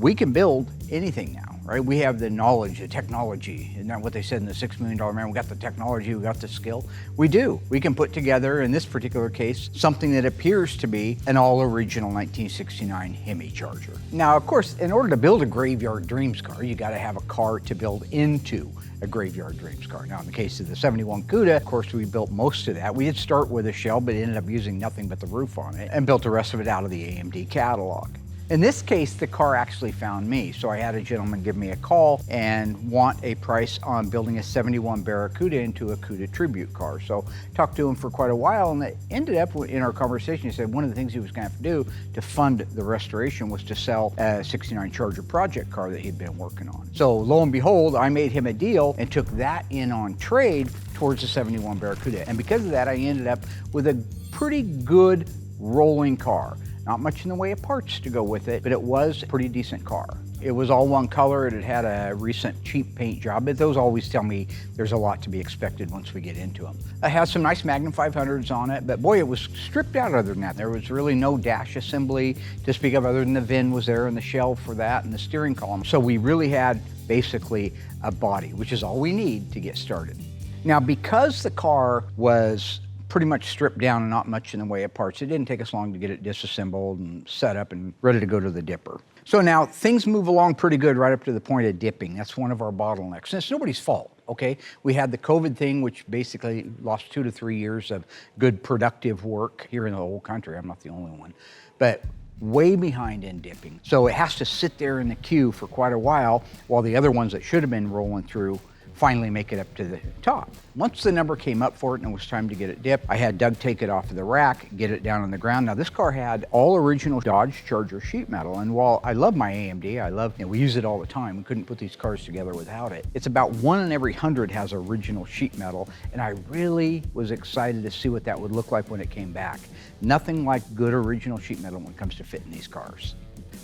We can build anything now, right? We have the knowledge, the technology. Isn't that what they said in the $6 Million Man? We got the technology, we got the skill. We do. We can put together, in this particular case, something that appears to be an all-original 1969 Hemi Charger. Now, of course, in order to build a Graveyard Dreams car, you got to have a car to build into a Graveyard Dreams car. Now, in the case of the 71 CUDA, of course, we built most of that. We did start with a shell, but ended up using nothing but the roof on it and built the rest of it out of the AMD catalog. In this case, the car actually found me. So I had a gentleman give me a call and want a price on building a 71 Barracuda into a CUDA tribute car. So talked to him for quite a while, and it ended up in our conversation, he said one of the things he was gonna have to do to fund the restoration was to sell a 69 Charger project car that he'd been working on. So lo and behold, I made him a deal and took that in on trade towards the 71 Barracuda. And because of that, I ended up with a pretty good rolling car. Not much in the way of parts to go with it, but it was a pretty decent car. It was all one color, and it had a recent cheap paint job, but those always tell me there's a lot to be expected once we get into them. It has some nice Magnum 500s on it, but boy, it was stripped out other than that. There was really no dash assembly to speak of other than the VIN was there and the shell for that and the steering column. So we really had basically a body, which is all we need to get started. Now, because the car was pretty much stripped down and not much in the way of parts, it didn't take us long to get it disassembled and set up and ready to go to the dipper. So now things move along pretty good right up to the point of dipping. That's one of our bottlenecks. And it's nobody's fault, okay? We had the COVID thing, which basically lost 2 to 3 years of good productive work here in the whole country. I'm not the only one. But way behind in dipping. So it has to sit there in the queue for quite a while the other ones that should have been rolling through finally make it up to the top. Once the number came up for it and it was time to get it dipped, I had Doug take it off of the rack, get it down on the ground. Now this car had all original Dodge Charger sheet metal, and while I love my AMD, we use it all the time. We couldn't put these cars together without it. It's about 1 in every 100 has original sheet metal, and I really was excited to see what that would look like when it came back. Nothing like good original sheet metal when it comes to fitting these cars.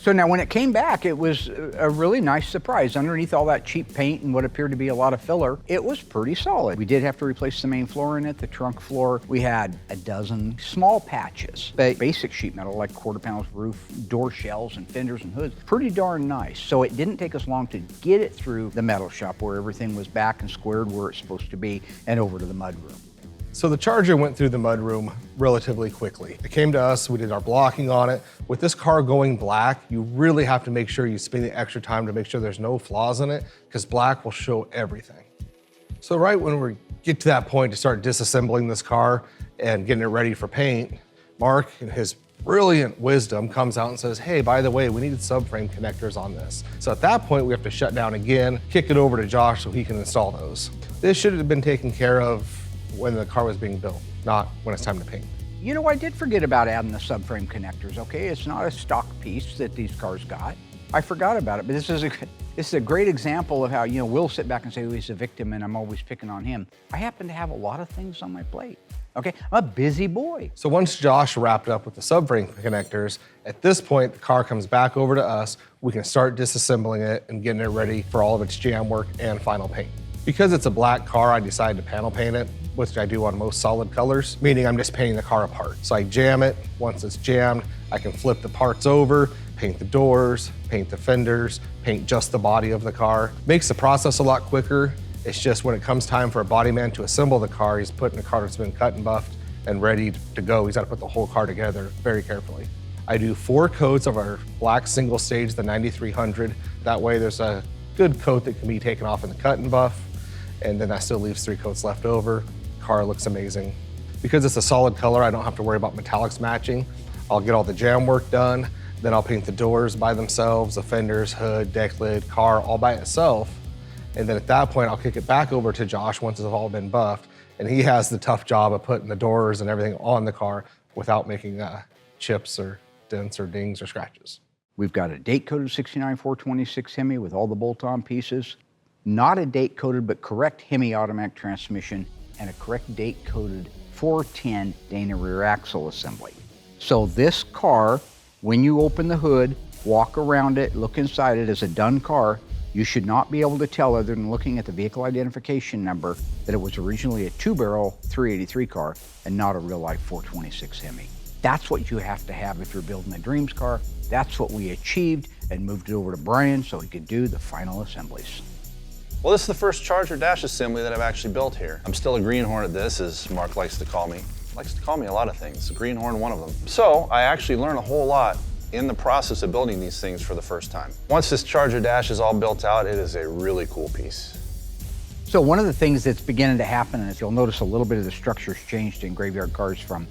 So now when it came back, it was a really nice surprise. Underneath all that cheap paint and what appeared to be a lot of filler, it was pretty solid. We did have to replace the main floor in it, the trunk floor. We had a dozen small patches, but basic sheet metal like quarter panels, roof, door shells and fenders and hoods, pretty darn nice. So it didn't take us long to get it through the metal shop where everything was back and squared where it's supposed to be and over to the mud room. So the Charger went through the mudroom relatively quickly. It came to us, we did our blocking on it. With this car going black, you really have to make sure you spend the extra time to make sure there's no flaws in it, because black will show everything. So right when we get to that point to start disassembling this car and getting it ready for paint, Mark, in his brilliant wisdom, comes out and says, hey, by the way, we needed subframe connectors on this. So at that point, we have to shut down again, kick it over to Josh so he can install those. This should have been taken care of when the car was being built, not when it's time to paint. You know, I did forget about adding the subframe connectors, okay? It's not a stock piece that these cars got. I forgot about it, but this is a great example of how, we'll sit back and say, oh, he's a victim and I'm always picking on him. I happen to have a lot of things on my plate, okay? I'm a busy boy. So once Josh wrapped up with the subframe connectors, at this point, the car comes back over to us. We can start disassembling it and getting it ready for all of its jam work and final paint. Because it's a black car, I decided to panel paint it, which I do on most solid colors, meaning I'm just painting the car apart. So I jam it. Once it's jammed, I can flip the parts over, paint the doors, paint the fenders, paint just the body of the car. Makes the process a lot quicker. It's just when it comes time for a body man to assemble the car, he's putting a car that's been cut and buffed and ready to go. He's got to put the whole car together very carefully. I do 4 coats of our black single stage, the 9300. That way there's a good coat that can be taken off in the cut and buff, and then that still leaves 3 coats left over. Car looks amazing. Because it's a solid color, I don't have to worry about metallics matching. I'll get all the jam work done, then I'll paint the doors by themselves, the fenders, hood, deck lid, car, all by itself. And then at that point, I'll kick it back over to Josh once it's all been buffed, and he has the tough job of putting the doors and everything on the car without making chips or dents or dings or scratches. We've got a date-coded 69 426 Hemi with all the bolt-on pieces, not a date-coded but correct Hemi automatic transmission, and a correct date-coded 410 Dana rear axle assembly. So this car, when you open the hood, walk around it, look inside it as a done car, you should not be able to tell other than looking at the vehicle identification number that it was originally a 2-barrel 383 car and not a real-life 426 Hemi. That's what you have to have if you're building a Dreams car. That's what we achieved and moved it over to Brian so he could do the final assemblies. Well, this is the first Charger dash assembly that I've actually built here. I'm still a greenhorn at this, as Mark likes to call me. Likes to call me a lot of things, a greenhorn one of them. So I actually learned a whole lot in the process of building these things for the first time. Once this Charger dash is all built out, it is a really cool piece. So one of the things that's beginning to happen, and if you'll notice a little bit of the structure's changed in Graveyard Carz from,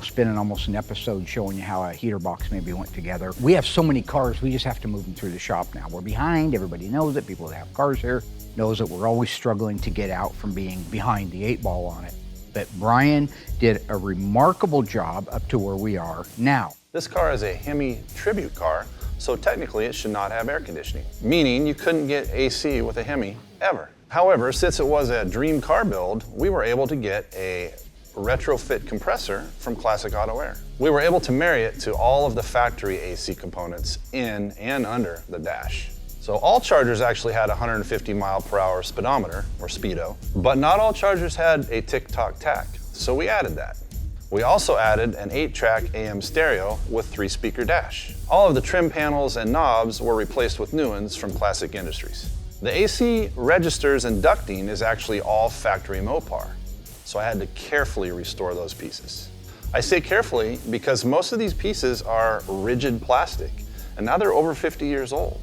spending almost an episode showing you how a heater box maybe went together. We have so many cars, we just have to move them through the shop now. We're behind, everybody knows it, people that have cars here knows that we're always struggling to get out from being behind the 8-ball on it. But Brian did a remarkable job up to where we are now. This car is a Hemi tribute car, so technically it should not have air conditioning, meaning you couldn't get AC with a Hemi ever. However, since it was a dream car build, we were able to get a retrofit compressor from Classic Auto Air. We were able to marry it to all of the factory AC components in and under the dash. So all Chargers actually had 150 mile per hour speedometer, or speedo, but not all Chargers had a tick-tock-tack, so we added that. We also added an 8-track AM stereo with 3-speaker dash. All of the trim panels and knobs were replaced with new ones from Classic Industries. The AC registers and ducting is actually all factory Mopar, so I had to carefully restore those pieces. I say carefully because most of these pieces are rigid plastic, and now they're over 50 years old.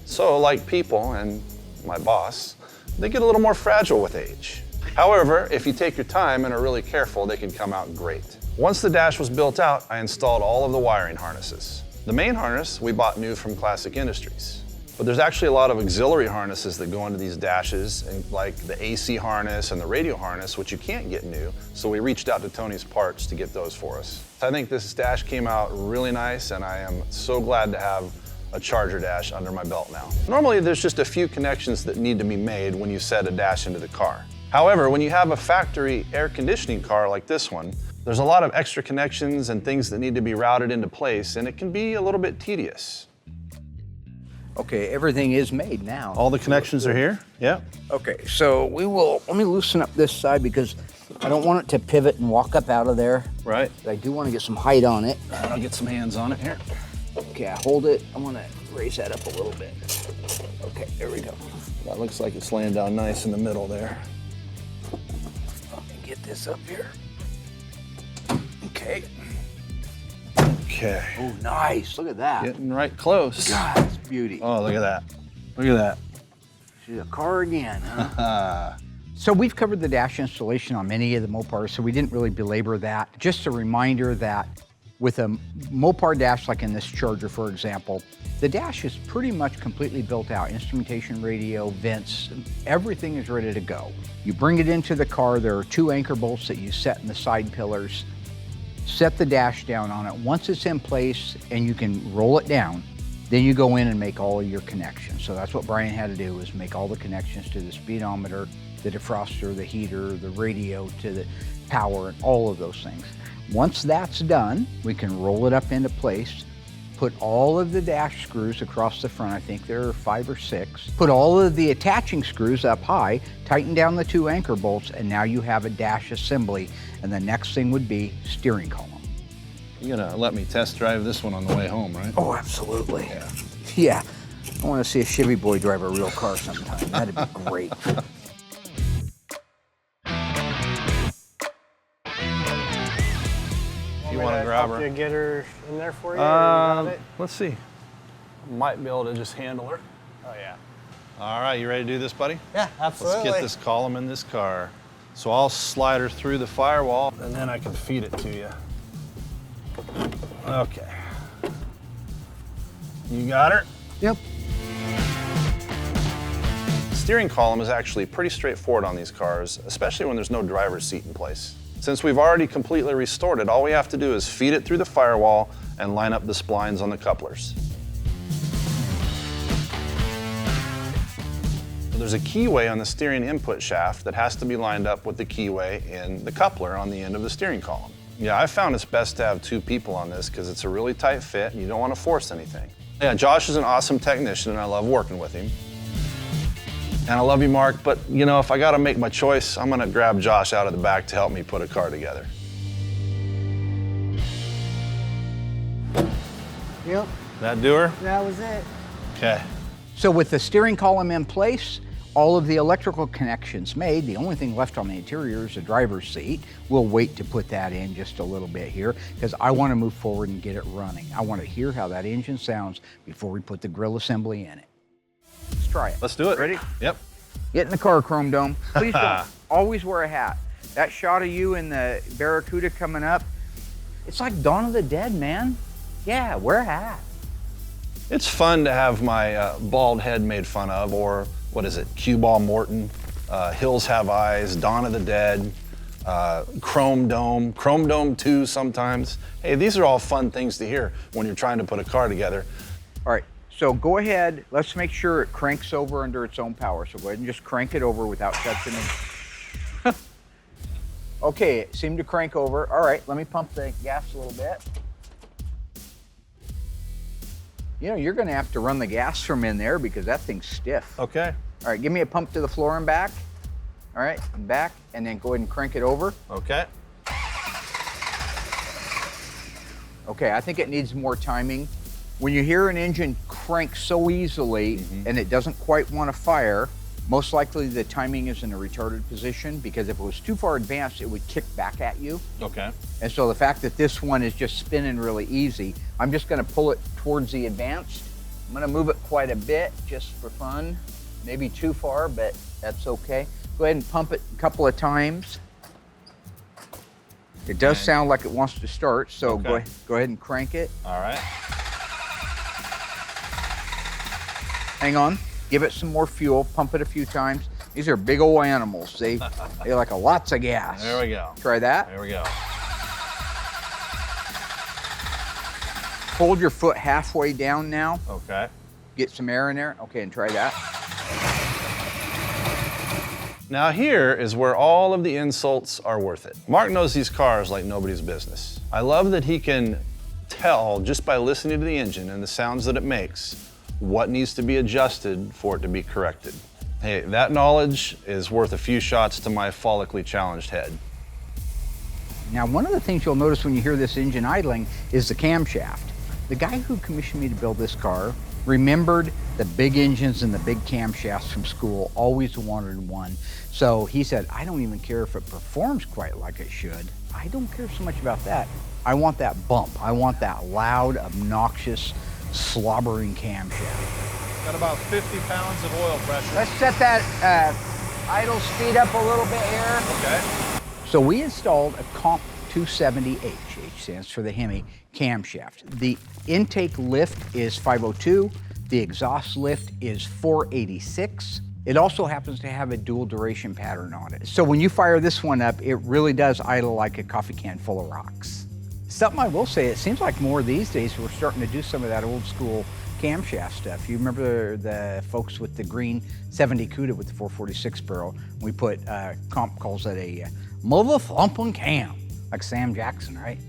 So like people and my boss, they get a little more fragile with age. However, if you take your time and are really careful, they can come out great. Once the dash was built out, I installed all of the wiring harnesses. The main harness we bought new from Classic Industries. But there's actually a lot of auxiliary harnesses that go into these dashes, and like the AC harness and the radio harness, which you can't get new, so we reached out to Tony's Parts to get those for us. I think this dash came out really nice, and I am so glad to have a Charger dash under my belt now. Normally there's just a few connections that need to be made when you set a dash into the car. However, when you have a factory air conditioning car like this one, there's a lot of extra connections and things that need to be routed into place, and it can be a little bit tedious. Okay, everything is made now. All the connections are here? Yeah. Okay, so let me loosen up this side because I don't want it to pivot and walk up out of there. Right. But I do want to get some height on it. I'll get some hands on it here. Okay, I hold it. I want to raise that up a little bit. Okay, there we go. That looks like it's laying down nice in the middle there. Let me get this up here. Okay. Okay. Oh, nice. Look at that. Getting right close. God, it's beauty. Oh, look at that. Look at that. She's a car again, huh? So we've covered the dash installation on many of the Mopars, so we didn't really belabor that. Just a reminder that with a Mopar dash, like in this Charger, for example, the dash is pretty much completely built out. Instrumentation, radio, vents, everything is ready to go. You bring it into the car, there are 2 anchor bolts that you set in the side pillars. Set the dash down on it. Once it's in place and you can roll it down, then you go in and make all of your connections. So that's what Brian had to do, was make all the connections to the speedometer, the defroster, the heater, the radio, to the power, and all of those things. Once that's done, we can roll it up into place, put all of the dash screws across the front, I think there are 5 or 6, put all of the attaching screws up high, tighten down the 2 anchor bolts, and now you have a dash assembly. And the next thing would be steering column. You're gonna let me test drive this one on the way home, right? Oh, absolutely. Yeah. I want to see a Chevy boy drive a real car sometime. That'd be great. You want to grab her? You get her in there for you? Or you got it? Let's see. Might be able to just handle her. Oh yeah. All right, you ready to do this, buddy? Yeah, absolutely. Let's get this column in this car. So I'll slide her through the firewall, and then I can feed it to you. Okay. You got her? Yep. Steering column is actually pretty straightforward on these cars, especially when there's no driver's seat in place. Since we've already completely restored it, all we have to do is feed it through the firewall and line up the splines on the couplers. There's a keyway on the steering input shaft that has to be lined up with the keyway in the coupler on the end of the steering column. Yeah, I found it's best to have 2 people on this because it's a really tight fit and you don't want to force anything. Yeah, Josh is an awesome technician and I love working with him. And I love you, Mark, but if I gotta make my choice, I'm gonna grab Josh out of the back to help me put a car together. Yep. That doer? That was it. Okay. So with the steering column in place, all of the electrical connections made, the only thing left on the interior is the driver's seat. We'll wait to put that in just a little bit here because I want to move forward and get it running. I want to hear how that engine sounds before we put the grill assembly in it. Let's try it. Let's do it. Ready? Yep. Get in the car, Chrome Dome. Please don't. Always wear a hat. That shot of you in the Barracuda coming up, it's like Dawn of the Dead, man. Yeah, wear a hat. It's fun to have my bald head made fun of, or what is it, Cue Ball Morton, Hills Have Eyes, Dawn of the Dead, Chrome Dome 2 sometimes. Hey, these are all fun things to hear when you're trying to put a car together. All right, so go ahead. Let's make sure it cranks over under its own power. So go ahead and just crank it over without touching it. Okay, it seemed to crank over. All right, let me pump the gas a little bit. You know, you're gonna have to run the gas from in there because that thing's stiff. Okay. All right, give me a pump to the floor and back. All right, and back, and then go ahead and crank it over. Okay. Okay, I think it needs more timing. When you hear an engine crank so easily and it doesn't quite want to fire, most likely the timing is in a retarded position because if it was too far advanced, it would kick back at you. Okay. And so the fact that this one is just spinning really easy, I'm just gonna pull it towards the advanced. I'm gonna move it quite a bit just for fun. Maybe too far, but that's okay. Go ahead and pump it a couple of times. It does sound like it wants to start, so Okay. go ahead and crank it. All right. Hang on, give it some more fuel, pump it a few times. These are big old animals. They like lots of gas. There we go. Try that. There we go. Hold your foot halfway down now. Okay. Get some air in there. Okay, and try that. Now here is where all of the insults are worth it. Mark knows these cars like nobody's business. I love that he can tell just by listening to the engine and the sounds that it makes what needs to be adjusted for it to be corrected. Hey, that knowledge is worth a few shots to my follically challenged head. Now, one of the things you'll notice when you hear this engine idling is the camshaft. The guy who commissioned me to build this car remembered the big engines and the big camshafts from school, always wanted one. So he said, I don't even care if it performs quite like it should. I don't care so much about that. I want that bump. I want that loud, obnoxious, slobbering camshaft. Got about 50 pounds of oil pressure. Let's set that idle speed up a little bit here. Okay. So we installed a Comp 270H. H stands for the Hemi camshaft. The intake lift is 502. The exhaust lift is 486. It also happens to have a dual duration pattern on it. So when you fire this one up, it really does idle like a coffee can full of rocks. Something I will say, it seems like more these days we're starting to do some of that old school camshaft stuff. You remember the folks with the green 70 CUDA with the 446 barrel? We put, Comp calls it a mother thumping cam, like Sam Jackson, right?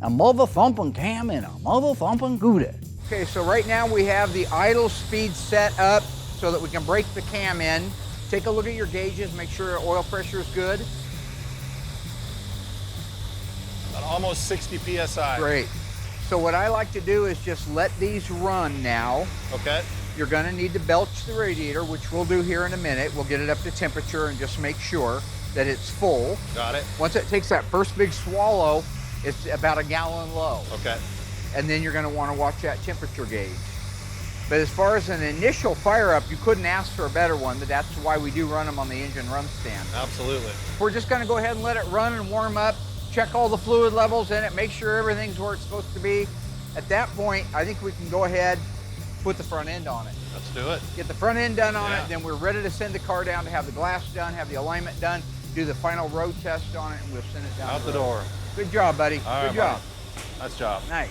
A mother thumping cam and a mother thumping CUDA. Okay, so right now we have the idle speed set up so that we can break the cam in. Take a look at your gauges, make sure your oil pressure is good. At almost 60 PSI. Great. So what I like to do is just let these run now. Okay. You're gonna need to belch the radiator, which we'll do here in a minute. We'll get it up to temperature and just make sure that it's full. Got it. Once it takes that first big swallow, it's about a gallon low. Okay. And then you're gonna wanna watch that temperature gauge. But as far as an initial fire up, you couldn't ask for a better one, but that's why we do run them on the engine run stand. Absolutely. We're just gonna go ahead and let it run and warm up, check all the fluid levels in it, make sure everything's where it's supposed to be. At that point, I think we can go ahead, put the front end on it. Let's do it. Get the front end done on Yeah. it, then we're ready to send the car down to have the glass done, have the alignment done, do the final road test on it, and we'll send it down. Out the road. door. Good job, buddy. All right, Good job. buddy. Nice job. Nice.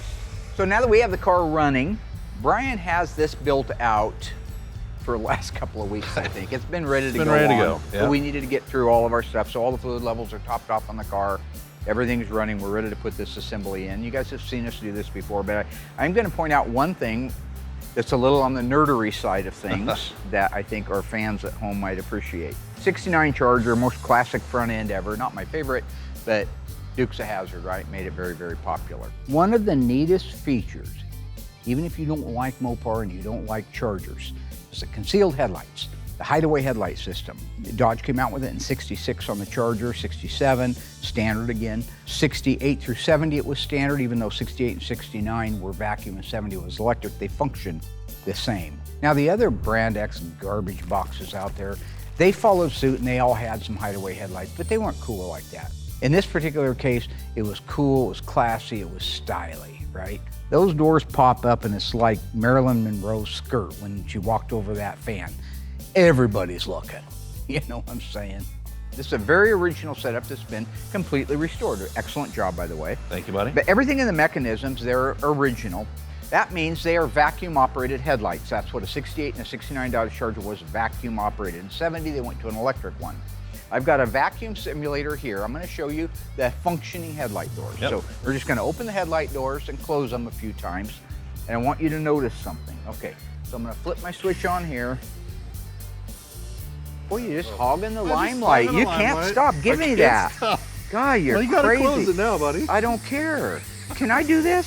So now that we have the car running, Brian has this built out for the last couple of weeks, I think. It's been ready to been go ready to on, go, but yeah. we needed to get through all of our stuff. So all the fluid levels are topped off on the car. Everything's running. We're ready to put this assembly in. You guys have seen us do this before, but I'm going to point out one thing that's a little on the nerdery side of things that I think our fans at home might appreciate. 69 Charger, most classic front end ever. Not my favorite, but Duke's a Hazzard, right? Made it very, very popular. One of the neatest features even if you don't like Mopar and you don't like Chargers, is the concealed headlights, the hideaway headlight system. Dodge came out with it in 66 on the Charger, 67, standard again. 68 through 70 it was standard, even though 68 and 69 were vacuum and 70 was electric. They function the same. Now the other Brand X garbage boxes out there, they followed suit and they all had some hideaway headlights, but they weren't cool like that. In this particular case, it was cool, it was classy, it was stylish, right? Those doors pop up and it's like Marilyn Monroe's skirt when she walked over that fan. Everybody's looking, you know what I'm saying? This is a very original setup that's been completely restored. Excellent job, by the way. Thank you, buddy. But everything in the mechanisms, they're original. That means they are vacuum operated headlights. That's what a 68 and a 69 Dodge Charger was, vacuum operated. In 70, they went to an electric one. I've got a vacuum simulator here. I'm gonna show you the functioning headlight doors. Yep. So we're just gonna open the headlight doors and close them a few times. And I want you to notice something. Okay, so I'm gonna flip my switch on here. Boy, you're just hogging the limelight. You can't stop. Give me that. God, you're Well, you gotta crazy. close it now, buddy. I don't care. Can I do this?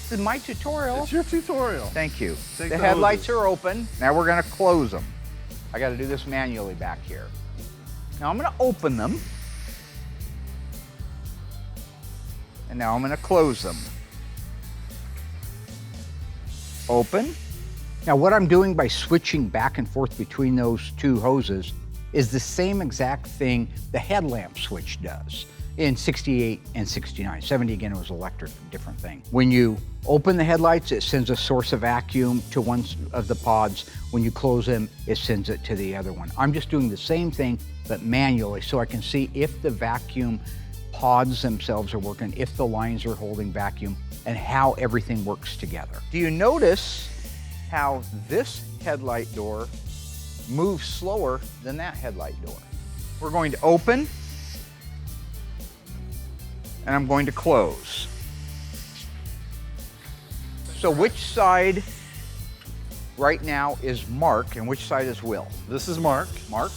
This is my tutorial. It's your tutorial. Thank you. Take The the headlights are open. Now we're gonna close them. I gotta do this manually back here. Now I'm gonna open them. And now I'm gonna close them. Open. Now what I'm doing by switching back and forth between those two hoses is the same exact thing the headlamp switch does in 68 and 69. 70 again, it was electric, different thing. When you open the headlights, it sends a source of vacuum to one of the pods. When you close them, it sends it to the other one. I'm just doing the same thing, but manually, so I can see if the vacuum pods themselves are working, if the lines are holding vacuum, and how everything works together. Do you notice how this headlight door moves slower than that headlight door? We're going to open, and I'm going to close. So which side right now is Mark and which side is Will? This is Mark. Mark?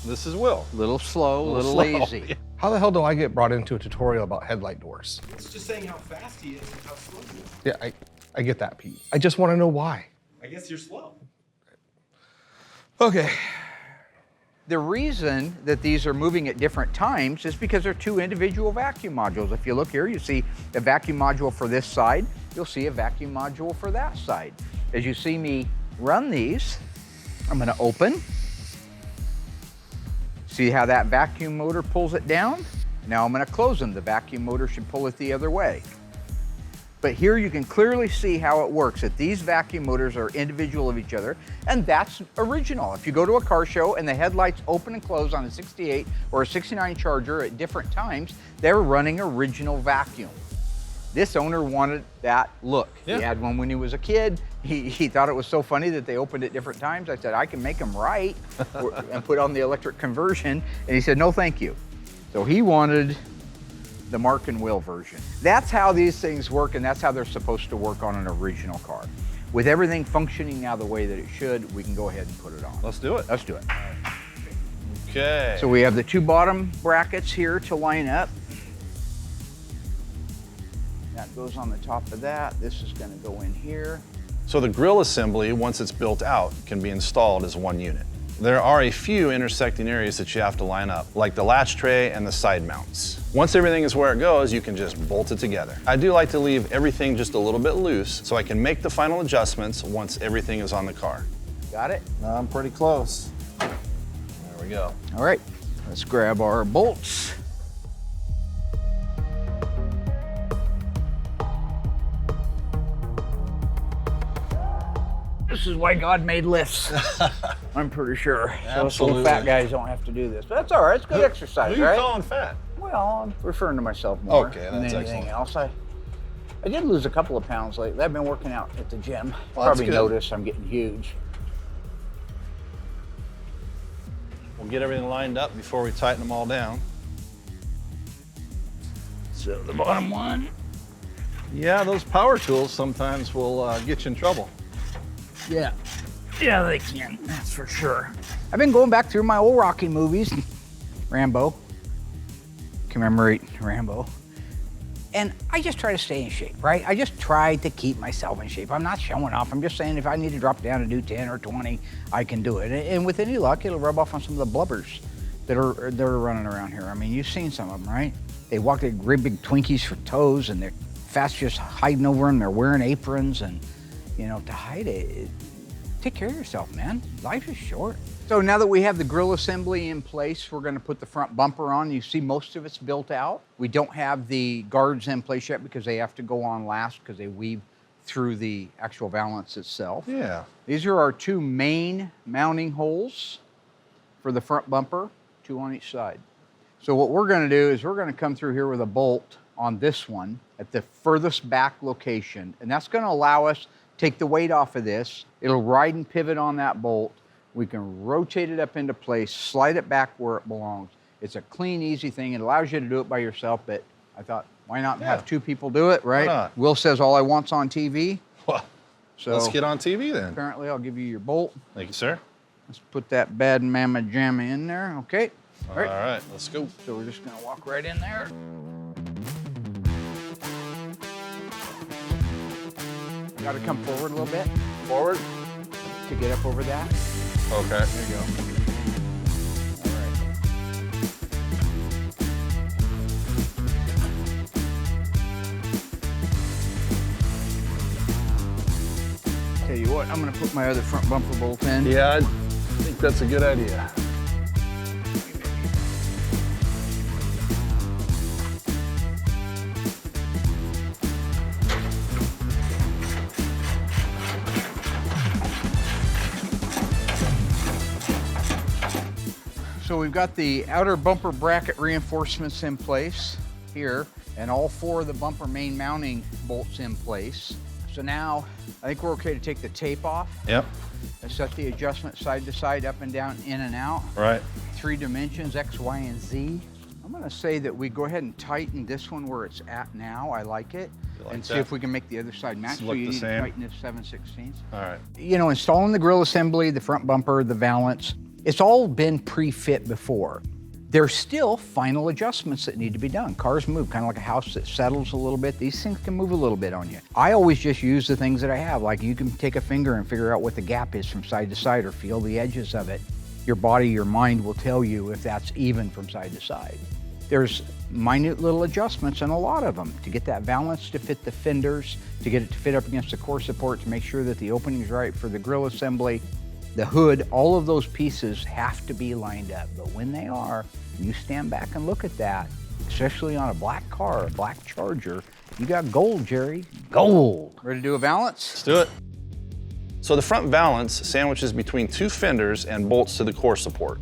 This is Will. Little slow, little slow. lazy. How the hell do I get brought into a tutorial about headlight doors? It's just saying how fast he is and how slow he is. Yeah, I get that, Pete. I just want to know why. I guess you're slow. Okay. The reason that these are moving at different times is because they're two individual vacuum modules. If you look here, you see a vacuum module for this side, you'll see a vacuum module for that side. As you see me run these, I'm gonna open. See how that vacuum motor pulls it down? Now I'm gonna close them. The vacuum motor should pull it the other way. But here you can clearly see how it works, that these vacuum motors are individual of each other, and that's original. If you go to a car show and the headlights open and close on a 68 or a 69 Charger at different times, they're running original vacuum. This owner wanted that look. Yeah. He had one when he was a kid. He thought it was so funny that they opened at different times. I said, I can make them right and put on the electric conversion. And he said, no, thank you. So he wanted the Mark and Will version. That's how these things work, and that's how they're supposed to work on an original car. With everything functioning now the way that it should, we can go ahead and put it on. Let's do it. Let's do it. Okay. So we have the two bottom brackets here to line up. That goes on the top of that. This is gonna go in here. So the grill assembly, once it's built out, can be installed as one unit. There are a few intersecting areas that you have to line up, like the latch tray and the side mounts. Once everything is where it goes, you can just bolt it together. I do like to leave everything just a little bit loose so I can make the final adjustments once everything is on the car. Got it? I'm pretty close. There we go. All right, let's grab our bolts. This is why God made lifts. I'm pretty sure. So Absolutely. fat guys don't have to do this. But that's all right, it's good exercise, Who are right? you calling fat? Well, I'm referring to myself more Okay, than that's anything excellent. else. I did lose a couple of pounds lately. I've been working out at the gym. Well, that's Probably good. noticed I'm getting huge. We'll get everything lined up before we tighten them all down. So the bottom one. Yeah, those power tools sometimes will get you in trouble. Yeah. Yeah, they can, that's for sure. I've been going back through my old Rocky movies, Rambo, commemorate Rambo. And I just try to stay in shape, right? I just try to keep myself in shape. I'm not showing off. I'm just saying if I need to drop down and do 10 or 20, I can do it. And with any luck, it'll rub off on some of the blubbers that are running around here. I mean, you've seen some of them, right? They walk their great big Twinkies for toes, and their fat's just hiding over them. They're wearing aprons, and you know, to hide it, take care of yourself, man. Life is short. So now that we have the grill assembly in place, we're gonna put the front bumper on. You see most of it's built out. We don't have the guards in place yet because they have to go on last because they weave through the actual valance itself. Yeah. These are our two main mounting holes for the front bumper, 2 on each side. So what we're gonna do is we're gonna come through here with a bolt on this one at the furthest back location, and that's gonna allow us to take the weight off of this. It'll ride and pivot on that bolt. We can rotate it up into place, slide it back where it belongs. It's a clean, easy thing. It allows you to do it by yourself, but I thought, why not have 2 people do it, right? Why not? Will says all I want's on TV. Well, So let's get on TV then. apparently I'll give you your bolt. Thank you, sir. Let's put that bad mamma jamma in there, okay? All right, let's go. So we're just gonna walk right in there. Gotta come forward a little bit Forward. to get up over that. Okay. There you go. All right. Tell you what, I'm gonna put my other front bumper bolt in. Yeah, I think that's a good idea. So we've got the outer bumper bracket reinforcements in place here, and all 4 of the bumper main mounting bolts in place. So now I think we're okay to take the tape off Yep. and set the adjustment side to side, up and down, in and out. Right. 3 dimensions, X, Y, and Z. I'm gonna say that we go ahead and tighten this one where it's at now. I like it. You like and see that? if we can make the other side match. So look you the need same? to tighten this 7/16. All right. You know, installing the grill assembly, the front bumper, the valance, it's all been pre-fit before. There's still final adjustments that need to be done. Cars move, kind of like a house that settles a little bit. These things can move a little bit on you. I always just use the things that I have. Like you can take a finger and figure out what the gap is from side to side or feel the edges of it. Your body, your mind will tell you if that's even from side to side. There's minute little adjustments and a lot of them to get that valance to fit the fenders, to get it to fit up against the core support, to make sure that the opening's right for the grill assembly. The hood, all of those pieces have to be lined up, but when they are, you stand back and look at that, especially on a black car, a black Charger, you got gold, Jerry, gold. Ready to do a valance? Let's do it. So the front valance sandwiches between 2 fenders and bolts to the core support.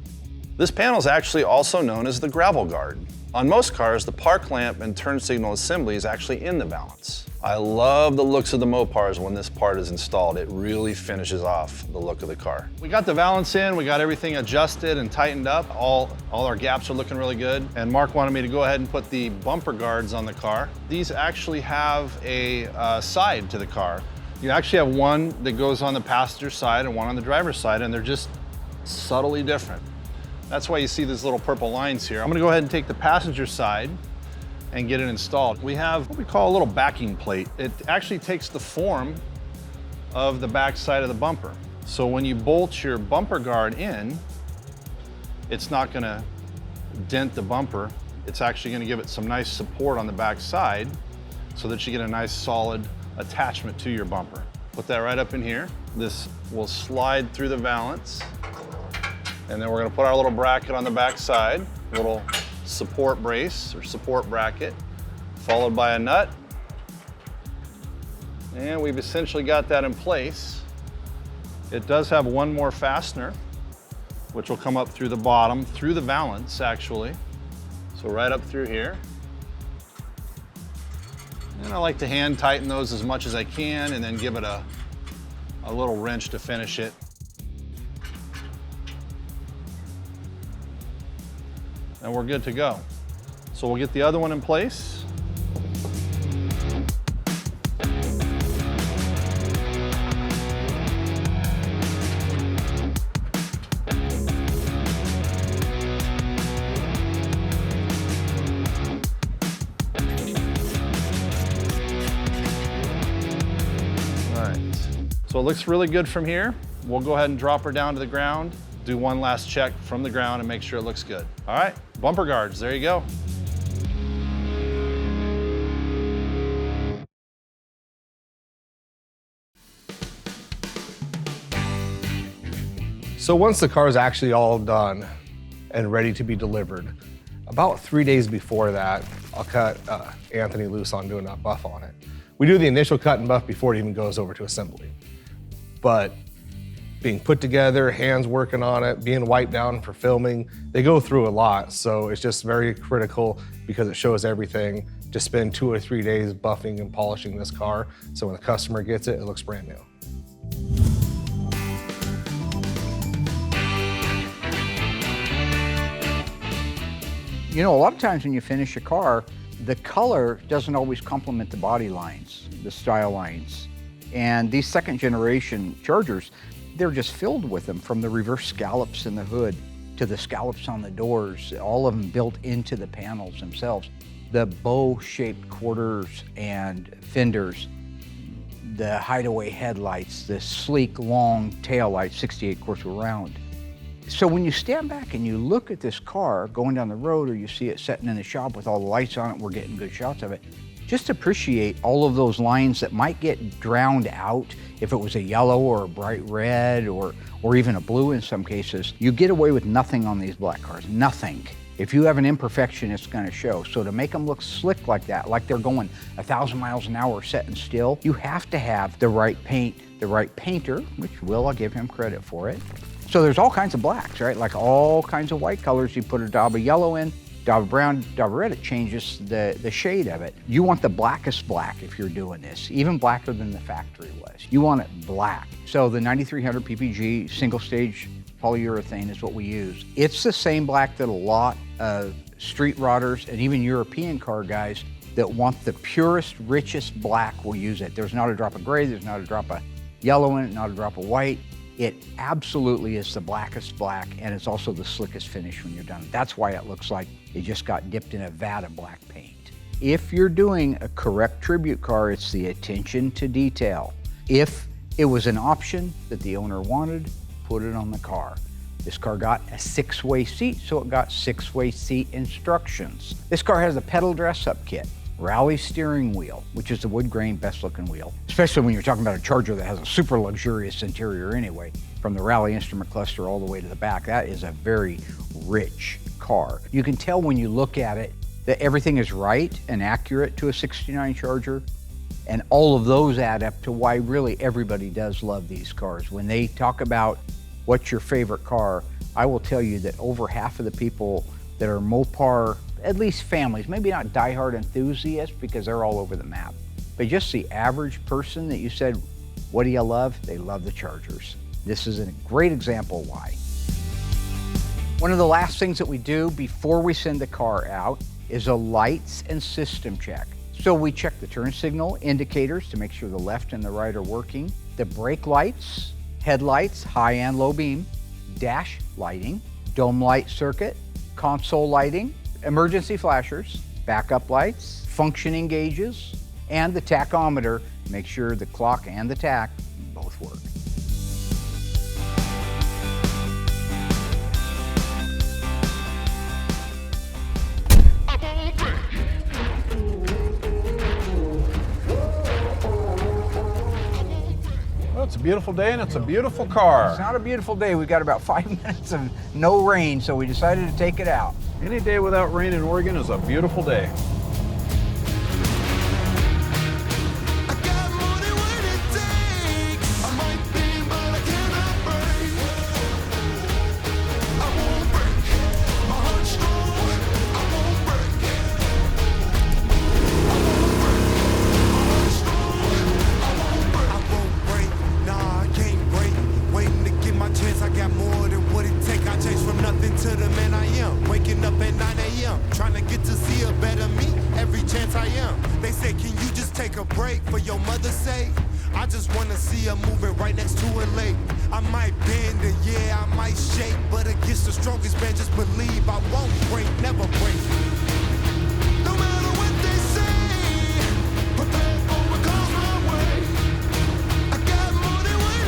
This panel is actually also known as the gravel guard. On most cars, the park lamp and turn signal assembly is actually in the valance. I love the looks of the Mopars when this part is installed. It really finishes off the look of the car. We got the valance in, we got everything adjusted and tightened up. All our gaps are looking really good. And Mark wanted me to go ahead and put the bumper guards on the car. These actually have a side to the car. You actually have one that goes on the passenger side and one on the driver's side, and they're just subtly different. That's why you see these little purple lines here. I'm gonna go ahead and take the passenger side and get it installed. We have what we call a little backing plate. It actually takes the form of the back side of the bumper. So when you bolt your bumper guard in, it's not gonna dent the bumper. It's actually gonna give it some nice support on the back side so that you get a nice solid attachment to your bumper. Put that right up in here. This will slide through the valance. And then we're gonna put our little bracket on the back side, little support brace or support bracket, followed by a nut. And we've essentially got that in place. It does have one more fastener, which will come up through the bottom, through the valance actually. So right up through here. And I like to hand tighten those as much as I can and then give it a little wrench to finish it. And we're good to go. So we'll get the other one in place. it looks really good from here. We'll go ahead and drop her down to the ground, do one last check from the ground and make sure it looks good. All right, bumper guards, there you go. So once the car is actually all done and ready to be delivered, about 3 days before that, I'll cut Anthony loose on doing that buff on it. We do the initial cut and buff before it even goes over to assembly. But being put together, hands working on it, being wiped down for filming, they go through a lot. So it's just very critical because it shows everything to spend 2 or 3 days buffing and polishing this car. So when the customer gets it, it looks brand new. You know, a lot of times when you finish a car, the color doesn't always complement the body lines, the style lines. And these second generation Chargers, they're just filled with them, from the reverse scallops in the hood to the scallops on the doors, all of them built into the panels themselves. The bow-shaped quarters and fenders, the hideaway headlights, the sleek long tail lights, 68 course round. So when you stand back and you look at this car going down the road, or you see it sitting in the shop with all the lights on it, we're getting good shots of it, just appreciate all of those lines that might get drowned out if it was a yellow or a bright red or even a blue in some cases. You get away with nothing on these black cars, nothing. If you have an imperfection, it's gonna show. So to make them look slick like that, like they're going 1,000 miles an hour sitting still, you have to have the right paint, the right painter, which I'll give him credit for it. So there's all kinds of blacks, right? Like all kinds of white colors. You put a dab of yellow in, dab of brown, dab of red, it changes the shade of it. You want the blackest black if you're doing this, even blacker than the factory was. You want it black. So the 9300 PPG single stage polyurethane is what we use. It's the same black that a lot of street rodders and even European car guys that want the purest, richest black will use it. There's not a drop of gray, there's not a drop of yellow in it, not a drop of white. It absolutely is the blackest black, and it's also the slickest finish when you're done. That's why it looks like it just got dipped in a vat of black paint. If you're doing a correct tribute car, it's the attention to detail. If it was an option that the owner wanted, put it on the car. This car got a 6-way seat, so it got 6-way seat instructions. This car has a pedal dress-up kit, rally steering wheel, which is the wood grain best looking wheel, especially when you're talking about a Charger that has a super luxurious interior anyway, from the rally instrument cluster all the way to the back. That is a very rich car. You can tell when you look at it that everything is right and accurate to a 69 Charger, and all of those add up to why really everybody does love these cars. When they talk about what's your favorite car, I will tell you that over half of the people that are Mopar, at least families, maybe not diehard enthusiasts because they're all over the map, but just the average person that you said, what do you love? They love the Chargers. This is a great example why. One of the last things that we do before we send the car out is a lights and system check. So we check the turn signal indicators to make sure the left and the right are working, the brake lights, headlights, high and low beam, dash lighting, dome light circuit, console lighting, emergency flashers, backup lights, functioning gauges, and the tachometer. Make sure the clock and the tach both work. Well, it's a beautiful day and it's a beautiful car. It's not a beautiful day. We've got about 5 minutes of no rain, so we decided to take it out. Any day without rain in Oregon is a beautiful day. I just wanna see her moving right next to her lake. I might bend and yeah, I might shake, but against the strongest man, just believe I won't break, never break. No matter what they say, prepare for what comes my way. I got more than what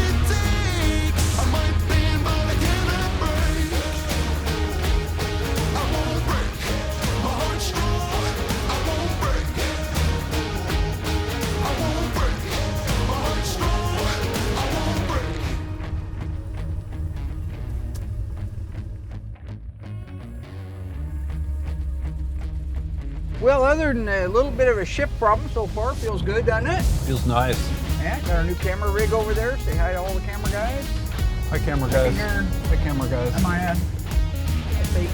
Well, other than a little bit of a ship problem so far, feels good, doesn't it? Feels nice. Yeah, got our new camera rig over there. Say hi to all the camera guys. Hi, camera guys. Hi, camera guys. Am I on? Satan.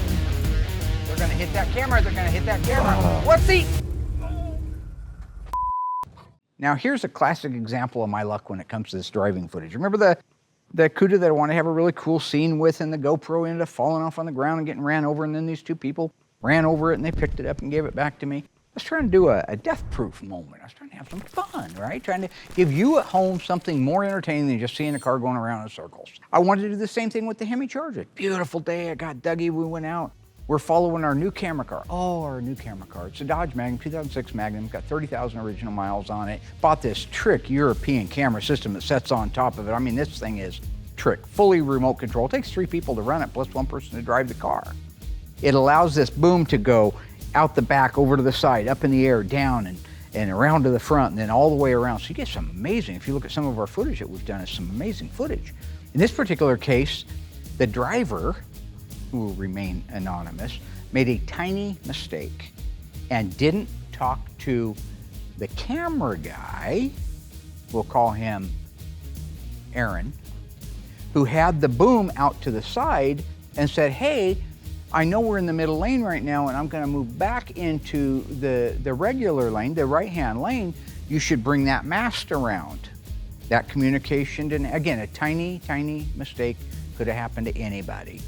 They're gonna hit that camera. They're gonna hit that camera. What's the? Now here's a classic example of my luck when it comes to this driving footage. Remember the CUDA that I want to have a really cool scene with, and the GoPro ended up falling off on the ground and getting ran over, and then these two people ran over it and they picked it up and gave it back to me. I was trying to do a death-proof moment. I was trying to have some fun, right? Trying to give you at home something more entertaining than just seeing a car going around in circles. I wanted to do the same thing with the Hemi Charger. Beautiful day, I got Dougie, we went out. We're following our new camera car. Oh, our new camera car. It's a Dodge Magnum, 2006 Magnum, got 30,000 original miles on it. Bought this trick European camera system that sets on top of it. I mean, this thing is trick, fully remote control. It takes 3 people to run it, plus 1 person to drive the car. It allows this boom to go out the back, over to the side, up in the air, down, and around to the front, and then all the way around. So you get some amazing, if you look at some of our footage that we've done, it's some amazing footage. In this particular case, the driver, who will remain anonymous, made a tiny mistake and didn't talk to the camera guy, we'll call him Aaron, who had the boom out to the side and said, hey, I know we're in the middle lane right now and I'm gonna move back into the regular lane, the right-hand lane. You should bring that mast around. That communication didn't, again, a tiny, tiny mistake could have happened to anybody.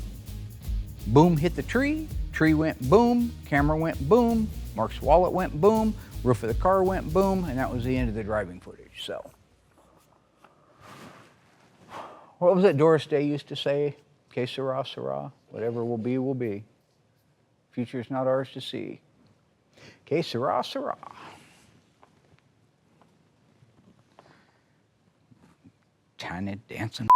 Boom hit the tree went boom, camera went boom, Mark's wallet went boom, roof of the car went boom, and that was the end of the driving footage, so. What was it Doris Day used to say? Que sera, sera. Whatever will be, will be. Future is not ours to see. Que sera, sera. Tiny dancing.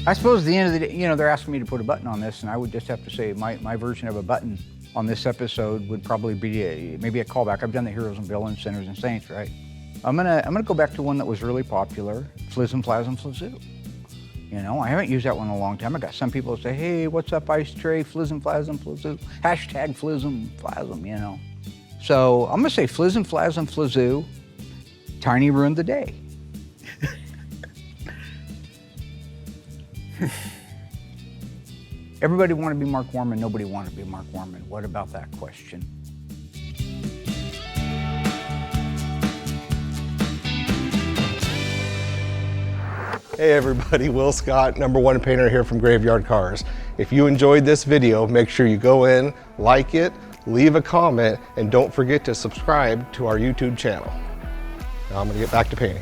I suppose at the end of the day, you know, they're asking me to put a button on this, and I would just have to say my version of a button on this episode would probably be maybe a callback. I've done the Heroes and Villains, Sinners and Saints, right? I'm gonna go back to one that was really popular, Flizzum Flazzum Flizzoo. You know, I haven't used that one in a long time. I got some people that say, hey, what's up, Ice Tray, Flizzum Flazzum Flizzoo, hashtag Flizzum Flazzum, you know. So I'm gonna say Flizzum Flazzum Flizzoo, Tiny ruined the day. Everybody wanted to be Mark Warman, nobody wanted to be Mark Warman. What about that question? Hey everybody, Will Scott, #1 painter here from Graveyard Carz. If you enjoyed this video, make sure you go in, like it, leave a comment, and don't forget to subscribe to our YouTube channel. Now I'm gonna get back to painting.